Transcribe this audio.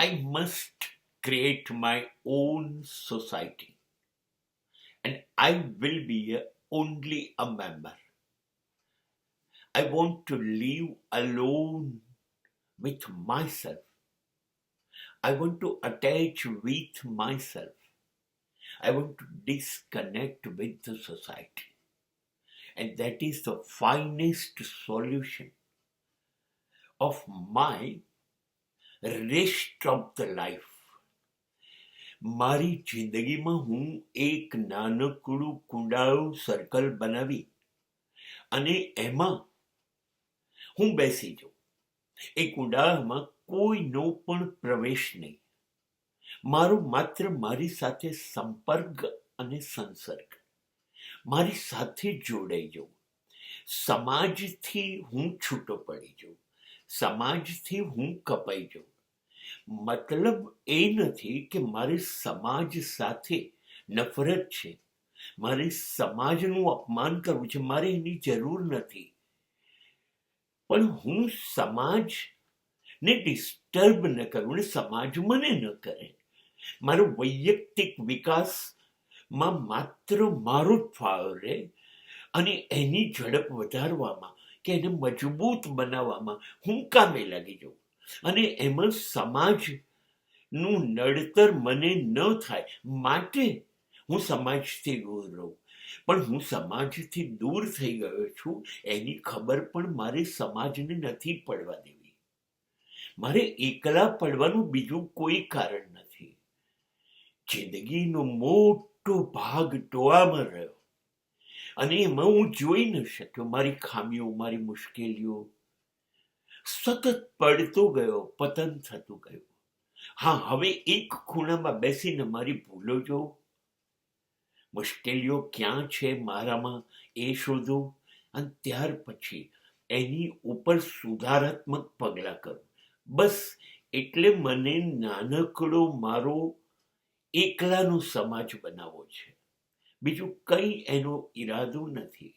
I must create my own society, and I will be only a member. I want to live alone with myself. I want to attach with myself. I want to disconnect with the society. And that is the finest solution of my rest of the life. મારી જિંદગીમાં હું એક નાનકડું કુંડાળું circle બનાવી અને એમાં હું બેસી જાઉં. એ કુંડાળામાં કોઈનો પણ પ્રવેશ નહીં. મારો માત્ર મારી સાથે સંપર્ક અને સંસર્ગ. મારી સાથે જોડાઈ જવું. સમાજથી હું છૂટો પડી જાઉં. સમાજથી હું કપાઈ જાઉં. મતલબ એ નથી કે મારે સમાજ સાથે નફરત છે, મારે સમાજનું અપમાન કરવું છે, મારે એની જરૂર નથી. પણ હું સમાજને ડિસ્ટર્બ ન કરું અને સમાજ મને ન કરે. મારો વૈયક્તિક વિકાસમાં માત્ર મારો જ ફાળો રહે અને એની ઝડપ વધારવામાં કે એને મજબૂત બનાવવામાં હું કામે લાગી જાઉં. અને એમાં સમાજનું નડતર મને ન થાય માટે હું સમાજથી દૂર રહું. પણ હું સમાજથી દૂર થઈ ગયો છું એની ખબર પણ મારે સમાજને નથી પડવા દેવી. મારે એકલા પડવાનું બીજું કોઈ કારણ નથી. જિંદગીનો મોટો ભાગ ટોળામાં રહ્યો અને એમાં હું જોઈ ન શક્યો મારી ખામીઓ, મારી મુશ્કેલીઓ. સતત પડતો ગયો, પતન થતું ગયું. હા, હવે એક ખૂણામાં બેસીને મારી ભૂલો જોઉં, મુશ્કેલીઓ ક્યાં છે મારામાં એ શોધું અને ત્યાર પછી એની ઉપર સુધારાત્મક પગલાં કરું. બસ એટલે મને નાનકડો મારો એકલાનો સમાજ બનાવવો છે. બીજું કંઈ એનો ઈરાદો નથી.